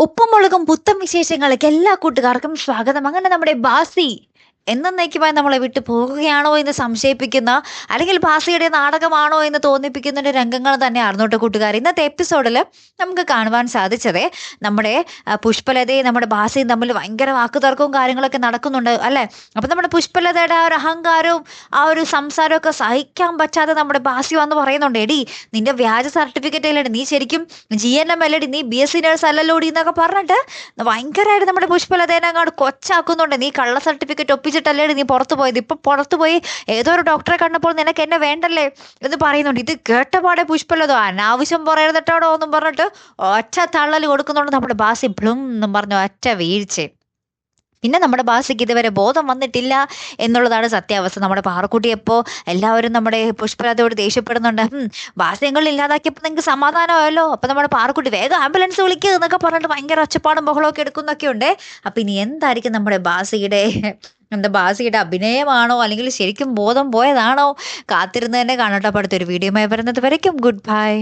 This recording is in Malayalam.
ഉപ്പും മുളകും പുത്തൻ വിശേഷങ്ങൾക്ക് എല്ലാ കൂട്ടുകാർക്കും സ്വാഗതം. അങ്ങനെ നമ്മുടെ ബാസി എന്നേക്കുമായി നമ്മളെ വിട്ടു പോകുകയാണോ എന്ന് സംശയിപ്പിക്കുന്ന, അല്ലെങ്കിൽ ബാസിയുടെ നാടകമാണോ എന്ന് തോന്നിപ്പിക്കുന്ന ഒരു രംഗങ്ങൾ തന്നെയായിരുന്നു കേട്ടോ കൂട്ടുകാർ. ഇന്നത്തെ എപ്പിസോഡിൽ നമുക്ക് കാണുവാൻ സാധിച്ചത് നമ്മുടെ പുഷ്പലതയും നമ്മുടെ ബാസിയും തമ്മിൽ ഭയങ്കര വാക്കുതർക്കവും കാര്യങ്ങളൊക്കെ നടക്കുന്നുണ്ട് അല്ലേ. അപ്പം നമ്മുടെ പുഷ്പലതയുടെ ആ ഒരു അഹങ്കാരവും ആ ഒരു സംസാരവും ഒക്കെ സഹിക്കാൻ പറ്റാതെ നമ്മുടെ ബാസി വന്ന് പറയുന്നുണ്ട്, എടി നിന്റെ വ്യാജ സർട്ടിഫിക്കറ്റ് അല്ലേടി, നീ ശരിക്കും GNM അല്ലടി, നീ BSc നേഴ്സ് അല്ലല്ലോടി എന്നൊക്കെ പറഞ്ഞിട്ട് ഭയങ്കരമായിട്ട് നമ്മുടെ പുഷ്പലതേനെ അങ്ങോട്ട് കൊച്ചാക്കുന്നുണ്ട്. നീ കള്ള സർട്ടിഫിക്കറ്റ് ഒപ്പിച്ചിട്ടല്ലേ നീ പുറത്തു പോയത്, ഇപ്പൊ പുറത്തു പോയി ഏതോ ഒരു ഡോക്ടറെ കണ്ടപ്പോൾ നിനക്ക് എന്നെ വേണ്ടല്ലേ എന്ന് പറയുന്നുണ്ട്. ഇത് കേട്ടപാടെ പുഷ്പലതോ അനാവശ്യം പറയരുതട്ടോടോ എന്നും പറഞ്ഞിട്ട് ഒറ്റ തള്ളൽ കൊടുക്കുന്നുണ്ട് നമ്മുടെ ബാസി. ബ്ലും എന്നും പറഞ്ഞു ഒറ്റ വീഴ്ച. പിന്നെ നമ്മുടെ ബാസിക്ക് ഇതുവരെ ബോധം വന്നിട്ടില്ല എന്നുള്ളതാണ് സത്യാവസ്ഥ. നമ്മുടെ പാറക്കുട്ടിയപ്പോൾ എല്ലാവരും നമ്മുടെ പുഷ്പലതയോട് ദേഷ്യപ്പെടുന്നുണ്ട്. ബാസ്യങ്ങൾ ഇല്ലാതാക്കിയപ്പോൾ നിങ്ങൾക്ക് സമാധാനമായല്ലോ, അപ്പം നമ്മുടെ പാറക്കുട്ടി വേഗം ആംബുലൻസ് വിളിക്കുക എന്നൊക്കെ പറഞ്ഞിട്ട് ഭയങ്കര ഒച്ചപ്പാടും ബഹളമൊക്കെ എടുക്കുന്നൊക്കെ ഉണ്ട്. അപ്പം ഇനി എന്തായിരിക്കും നമ്മുടെ ബാസിയുടെ അഭിനയമാണോ അല്ലെങ്കിൽ ശരിക്കും ബോധം പോയതാണോ? കാത്തിരുന്ന് തന്നെ കാണട്ടെ. അടുത്തൊരു വീഡിയോയുമായി വരുന്നത് വരയ്ക്കും ഗുഡ് ബൈ.